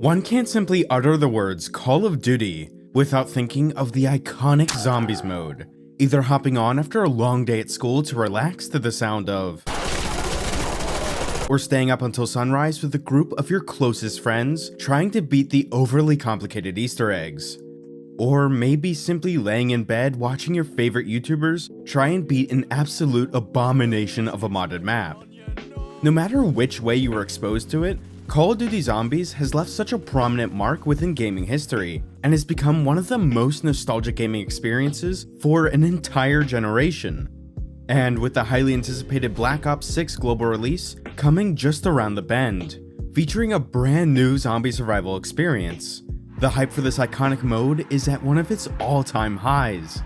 One can't simply utter the words Call of Duty without thinking of the iconic Zombies mode, either hopping on after a long day at school to relax to the sound of, or staying up until sunrise with a group of your closest friends trying to beat the overly complicated Easter eggs. Or maybe simply laying in bed watching your favorite YouTubers try and beat an absolute abomination of a modded map. No matter which way you were exposed to it, Call of Duty Zombies has left such a prominent mark within gaming history, and has become one of the most nostalgic gaming experiences for an entire generation. And with the highly anticipated Black Ops 6 global release coming just around the bend, featuring a brand new zombie survival experience, the hype for this iconic mode is at one of its all-time highs.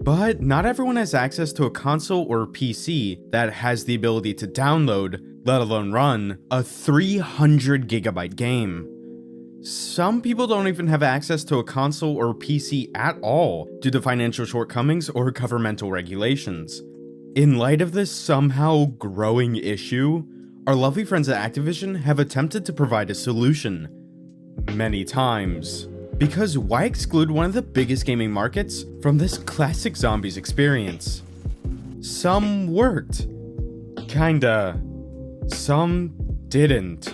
But not everyone has access to a console or PC that has the ability to download, let alone run, a 300 gigabyte game. Some people don't even have access to a console or PC at all due to financial shortcomings or governmental regulations. In light of this somehow growing issue, our lovely friends at Activision have attempted to provide a solution. Many times. Because why exclude one of the biggest gaming markets from this classic Zombies experience? Some worked. Kinda. Some didn't.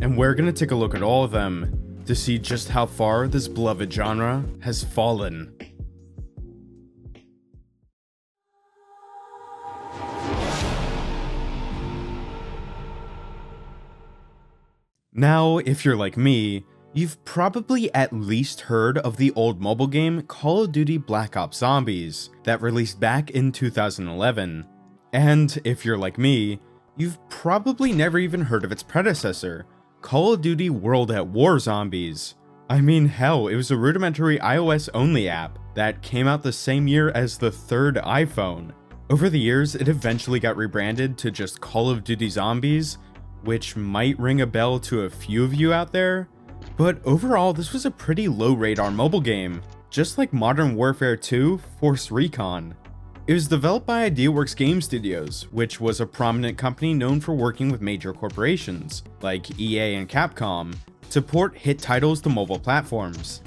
And we're gonna take a look at all of them to see just how far this beloved genre has fallen. Now, if you're like me, you've probably at least heard of the old mobile game Call of Duty Black Ops Zombies that released back in 2011. And if you're like me, you've probably never even heard of its predecessor, Call of Duty WaW Zombies. I mean, hell, it was a rudimentary iOS-only app that came out the same year as the third iPhone. Over the years, it eventually got rebranded to just Call of Duty Zombies, which might ring a bell to a few of you out there. But overall, this was a pretty low radar mobile game, just like Modern Warfare 2 Force Recon. It was developed by Ideaworks Game Studios, which was a prominent company known for working with major corporations, like EA and Capcom, to port hit titles to mobile platforms.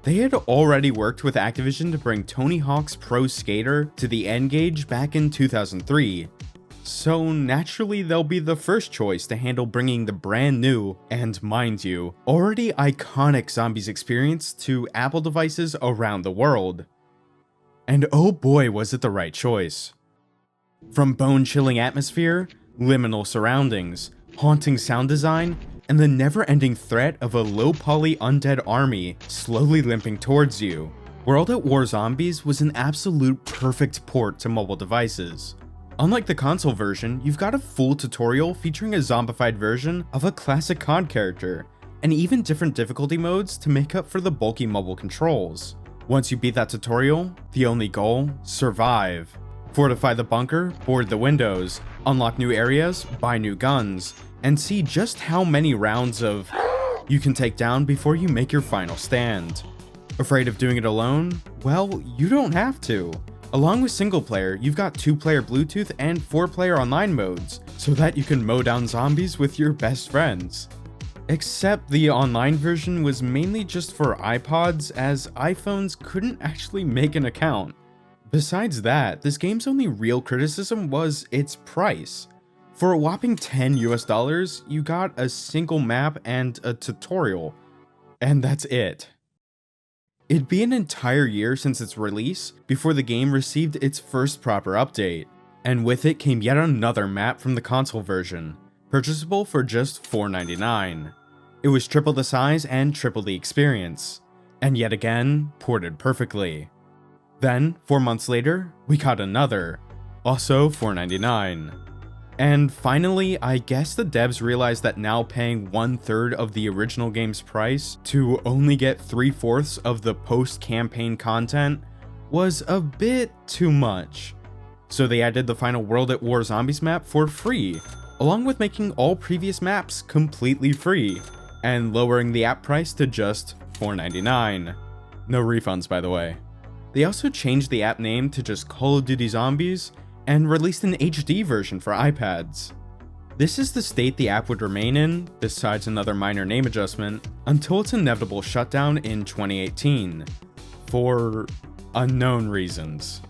They had already worked with Activision to bring Tony Hawk's Pro Skater to the N-Gage back in 2003, so naturally they'll be the first choice to handle bringing the brand new, and mind you, already iconic Zombies experience to Apple devices around the world. And oh boy was it the right choice. From bone-chilling atmosphere, liminal surroundings, haunting sound design, and the never-ending threat of a low-poly undead army slowly limping towards you, World at War Zombies was an absolute perfect port to mobile devices. Unlike the console version, you've got a full tutorial featuring a zombified version of a classic COD character, and even different difficulty modes to make up for the bulky mobile controls. Once you beat that tutorial, the only goal? Survive. Fortify the bunker, board the windows, unlock new areas, buy new guns, and see just how many rounds of you can take down before you make your final stand. Afraid of doing it alone? Well, you don't have to. Along with single player, you've got 2-player Bluetooth and 4-player online modes, so that you can mow down zombies with your best friends. Except the online version was mainly just for iPods, as iPhones couldn't actually make an account. Besides that, this game's only real criticism was its price. For a whopping $10 you got a single map and a tutorial, and that's it. It'd be an entire year since its release before the game received its first proper update, and with it came yet another map from the console version, purchasable for just $4.99. It was triple the size and triple the experience, and yet again, ported perfectly. Then, 4 months later, we got another, also $4.99. And finally, I guess the devs realized that now paying 1/3 of the original game's price to only get 3/4 of the post-campaign content was a bit too much. So they added the final World at War Zombies map for free, along with making all previous maps completely free, and lowering the app price to just $4.99. No refunds, by the way. They also changed the app name to just Call of Duty Zombies, and released an HD version for iPads. This is the state the app would remain in, besides another minor name adjustment, until its inevitable shutdown in 2018, for unknown reasons.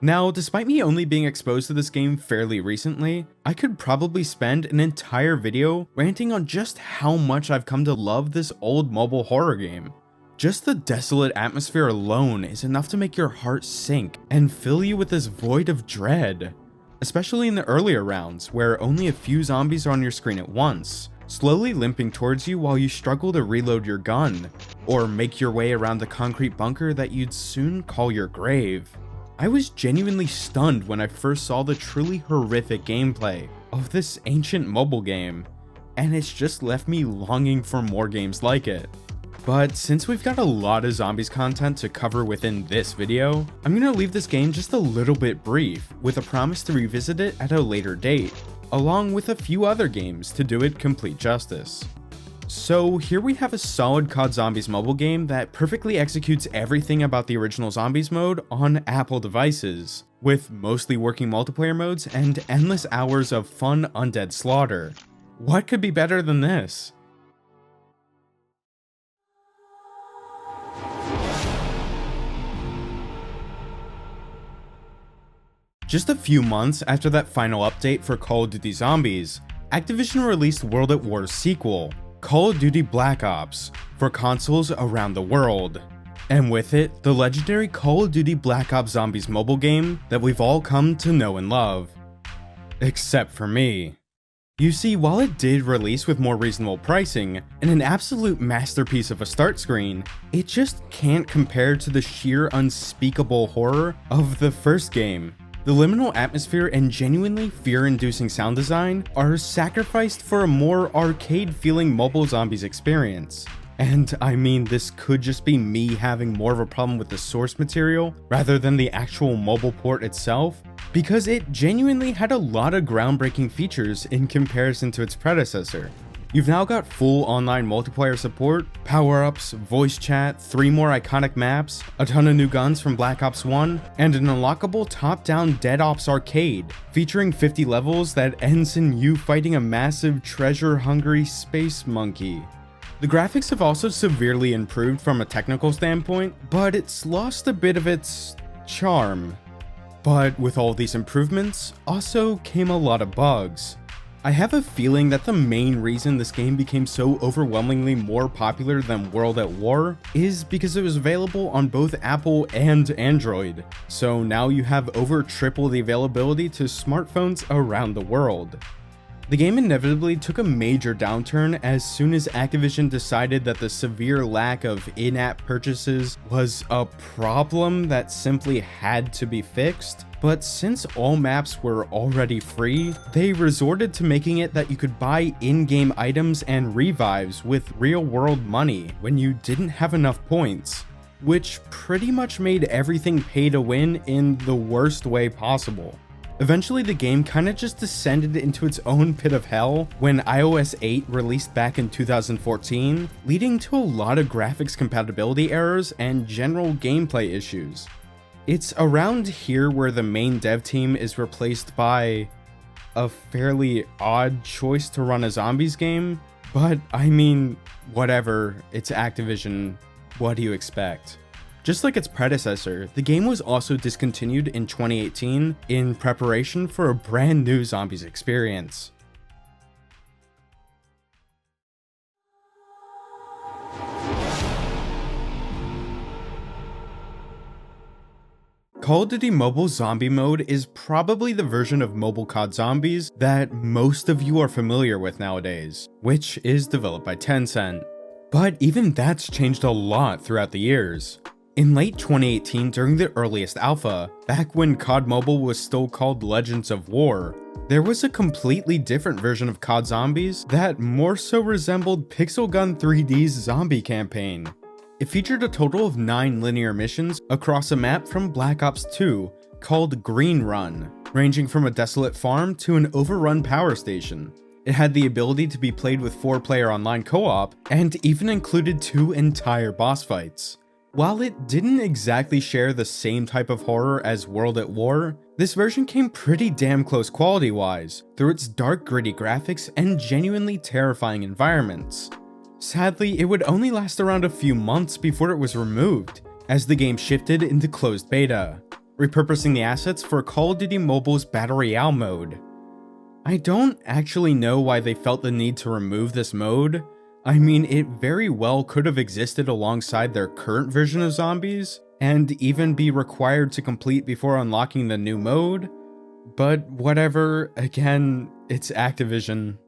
Now, despite me only being exposed to this game fairly recently, I could probably spend an entire video ranting on just how much I've come to love this old mobile horror game. Just the desolate atmosphere alone is enough to make your heart sink and fill you with this void of dread. Especially in the earlier rounds, where only a few zombies are on your screen at once, slowly limping towards you while you struggle to reload your gun, or make your way around the concrete bunker that you'd soon call your grave. I was genuinely stunned when I first saw the truly horrific gameplay of this ancient mobile game, and it's just left me longing for more games like it. But since we've got a lot of zombies content to cover within this video, I'm gonna leave this game just a little bit brief, with a promise to revisit it at a later date, along with a few other games to do it complete justice. So here we have a solid COD Zombies mobile game that perfectly executes everything about the original Zombies mode on Apple devices, with mostly working multiplayer modes and endless hours of fun undead slaughter. What could be better than this? Just a few months after that final update for Call of Duty Zombies, Activision released World at War's sequel, Call of Duty Black Ops, for consoles around the world. And with it, the legendary Call of Duty Black Ops Zombies mobile game that we've all come to know and love. Except for me. You see, while it did release with more reasonable pricing and an absolute masterpiece of a start screen, it just can't compare to the sheer unspeakable horror of the first game. The liminal atmosphere and genuinely fear-inducing sound design are sacrificed for a more arcade-feeling mobile zombies experience. And I mean, this could just be me having more of a problem with the source material rather than the actual mobile port itself, because it genuinely had a lot of groundbreaking features in comparison to its predecessor. You've now got full online multiplayer support, power-ups, voice chat, 3 more iconic maps, a ton of new guns from Black Ops 1, and an unlockable top-down Dead Ops arcade, featuring 50 levels that ends in you fighting a massive treasure-hungry space monkey. The graphics have also severely improved from a technical standpoint, but it's lost a bit of its charm. But with all these improvements, also came a lot of bugs. I have a feeling that the main reason this game became so overwhelmingly more popular than World at War is because it was available on both Apple and Android, so now you have over triple the availability to smartphones around the world. The game inevitably took a major downturn as soon as Activision decided that the severe lack of in-app purchases was a problem that simply had to be fixed. But since all maps were already free, they resorted to making it that you could buy in-game items and revives with real-world money when you didn't have enough points, which pretty much made everything pay to win in the worst way possible. Eventually, the game kinda just descended into its own pit of hell when iOS 8 released back in 2014, leading to a lot of graphics compatibility errors and general gameplay issues. It's around here where the main dev team is replaced by a fairly odd choice to run a zombies game, but I mean, whatever, it's Activision, what do you expect? Just like its predecessor, the game was also discontinued in 2018 in preparation for a brand new zombies experience. Call of Duty Mobile Zombie Mode is probably the version of mobile COD Zombies that most of you are familiar with nowadays, which is developed by Tencent. But even that's changed a lot throughout the years. In late 2018, during the earliest alpha, back when COD Mobile was still called Legends of War, there was a completely different version of COD Zombies that more so resembled Pixel Gun 3D's zombie campaign. It featured a total of 9 linear missions across a map from Black Ops 2 called Green Run, ranging from a desolate farm to an overrun power station. It had the ability to be played with 4-player online co-op and even included 2 entire boss fights. While it didn't exactly share the same type of horror as World at War, this version came pretty damn close quality-wise, through its dark gritty graphics and genuinely terrifying environments. Sadly, it would only last around a few months before it was removed, as the game shifted into closed beta, repurposing the assets for Call of Duty Mobile's Battle Royale mode. I don't actually know why they felt the need to remove this mode. I mean, it very well could have existed alongside their current version of Zombies, and even be required to complete before unlocking the new mode, but whatever, again, it's Activision.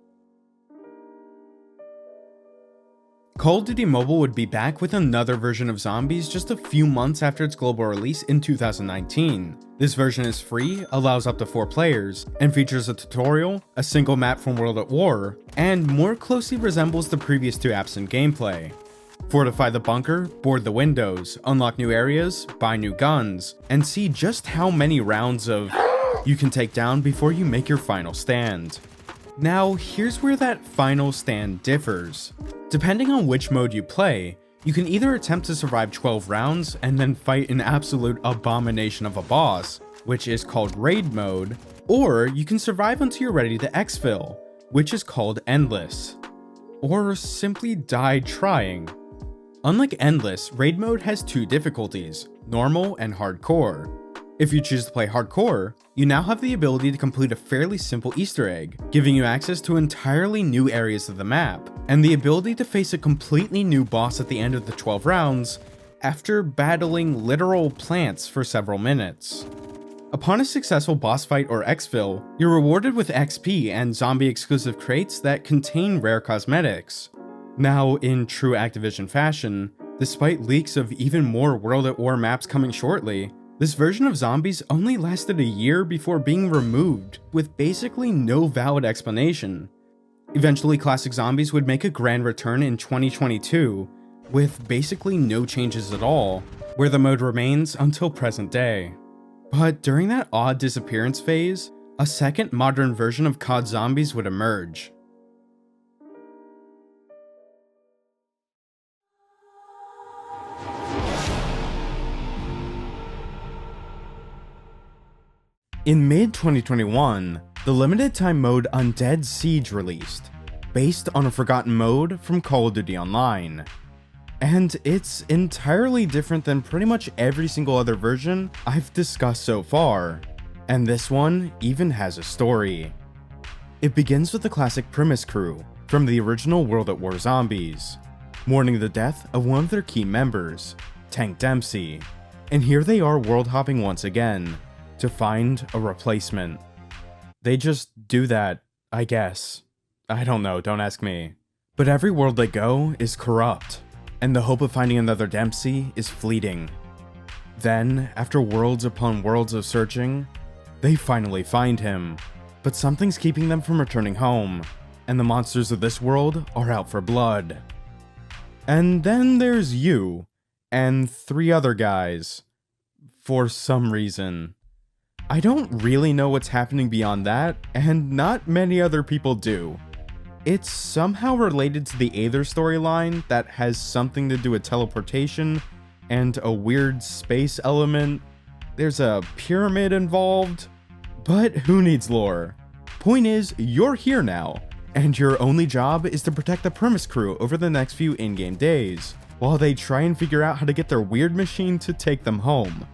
Call of Duty Mobile would be back with another version of Zombies just a few months after its global release in 2019. This version is free, allows up to 4 players, and features a tutorial, a single map from World at War, and more closely resembles the previous 2 absent gameplay. Fortify the bunker, board the windows, unlock new areas, buy new guns, and see just how many rounds of you can take down before you make your final stand. Now, here's where that final stand differs. Depending on which mode you play, you can either attempt to survive 12 rounds and then fight an absolute abomination of a boss, which is called Raid mode, or you can survive until you're ready to exfil, which is called Endless, or simply die trying. Unlike Endless, Raid mode has 2 difficulties, Normal and Hardcore. If you choose to play Hardcore, you now have the ability to complete a fairly simple Easter egg, giving you access to entirely new areas of the map, and the ability to face a completely new boss at the end of the 12 rounds, after battling literal plants for several minutes. Upon a successful boss fight or exfil, you're rewarded with XP and zombie exclusive crates that contain rare cosmetics. Now, in true Activision fashion, despite leaks of even more World at War maps coming shortly, this version of Zombies only lasted a year before being removed, with basically no valid explanation. Eventually, Classic Zombies would make a grand return in 2022, with basically no changes at all, where the mode remains until present day. But during that odd disappearance phase, a second modern version of COD Zombies would emerge. In mid-2021, the limited-time mode Undead Siege released, based on a forgotten mode from Call of Duty Online. And it's entirely different than pretty much every single other version I've discussed so far, and this one even has a story. It begins with the classic premise crew from the original World at War Zombies, mourning the death of one of their key members, Tank Dempsey, and here they are world hopping once again, to find a replacement. They just do that, I guess. I don't know, don't ask me. But every world they go is corrupt, and the hope of finding another Dempsey is fleeting. Then, after worlds upon worlds of searching, they finally find him. But something's keeping them from returning home, and the monsters of this world are out for blood. And then there's you, and 3 other guys, for some reason. I don't really know what's happening beyond that, and not many other people do. It's somehow related to the Aether storyline that has something to do with teleportation and a weird space element. There's a pyramid involved, but who needs lore? Point is, you're here now, and your only job is to protect the premise crew over the next few in-game days, while they try and figure out how to get their weird machine to take them home.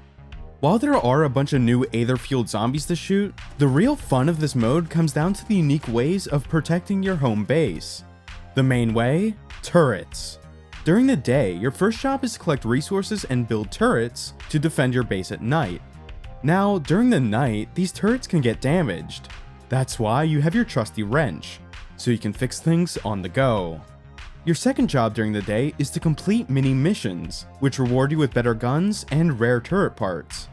While there are a bunch of new Aether-fueled zombies to shoot, the real fun of this mode comes down to the unique ways of protecting your home base. The main way? Turrets. During the day, your first job is to collect resources and build turrets to defend your base at night. Now, during the night, these turrets can get damaged. That's why you have your trusty wrench, so you can fix things on the go. Your second job during the day is to complete mini missions, which reward you with better guns and rare turret parts.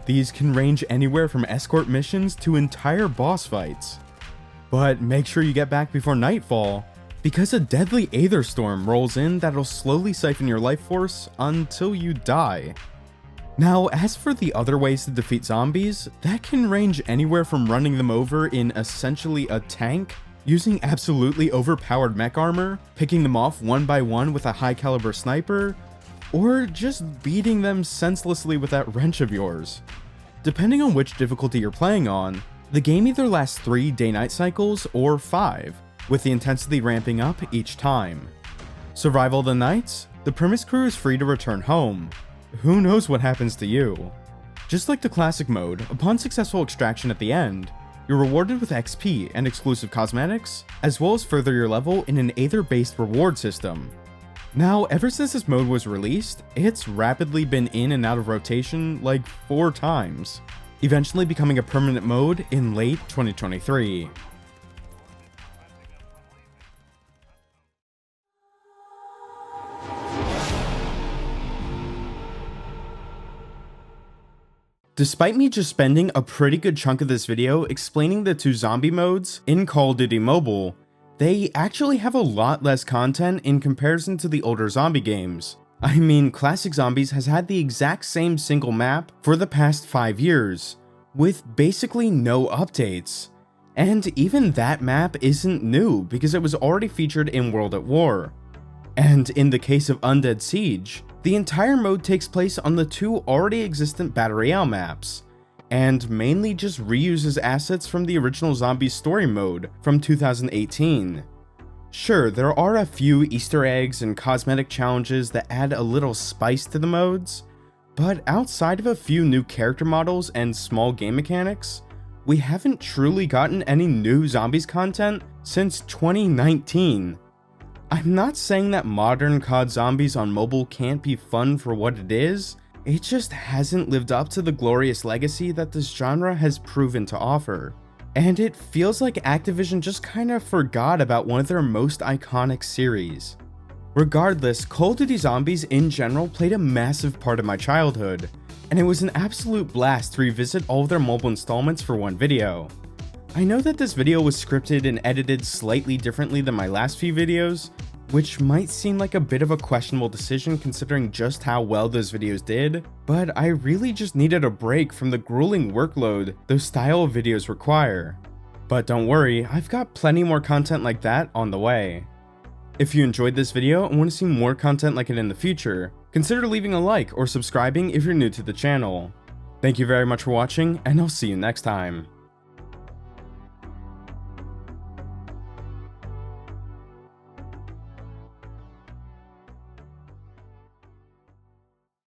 These can range anywhere from escort missions to entire boss fights. But make sure you get back before nightfall, because a deadly Aether storm rolls in that'll slowly siphon your life force until you die. Now, as for the other ways to defeat zombies, that can range anywhere from running them over in essentially a tank, using absolutely overpowered mech armor, picking them off one by one with a high caliber sniper, or just beating them senselessly with that wrench of yours. Depending on which difficulty you're playing on, the game either lasts 3 day-night cycles or 5, with the intensity ramping up each time. Survival of the nights, the premise crew is free to return home. Who knows what happens to you? Just like the classic mode, upon successful extraction at the end, you're rewarded with XP and exclusive cosmetics, as well as further your level in an Aether-based reward system. Now, ever since this mode was released, it's rapidly been in and out of rotation like 4 times, eventually becoming a permanent mode in late 2023. Despite me just spending a pretty good chunk of this video explaining the 2 zombie modes in Call of Duty Mobile, they actually have a lot less content in comparison to the older zombie games. I mean, Classic Zombies has had the exact same single map for the past 5 years, with basically no updates. And even that map isn't new because it was already featured in World at War. And in the case of Undead Siege, the entire mode takes place on the 2 already existent Battle Royale maps, and mainly just reuses assets from the original Zombies story mode from 2018. Sure, there are a few Easter eggs and cosmetic challenges that add a little spice to the modes, but outside of a few new character models and small game mechanics, we haven't truly gotten any new Zombies content since 2019. I'm not saying that modern COD Zombies on mobile can't be fun for what it is, it just hasn't lived up to the glorious legacy that this genre has proven to offer. And it feels like Activision just kinda forgot about one of their most iconic series. Regardless, Call of Duty Zombies in general played a massive part of my childhood, and it was an absolute blast to revisit all of their mobile installments for one video. I know that this video was scripted and edited slightly differently than my last few videos, which might seem like a bit of a questionable decision considering just how well those videos did, but I really just needed a break from the grueling workload those style of videos require. But don't worry, I've got plenty more content like that on the way. If you enjoyed this video and want to see more content like it in the future, consider leaving a like or subscribing if you're new to the channel. Thank you very much for watching, and I'll see you next time.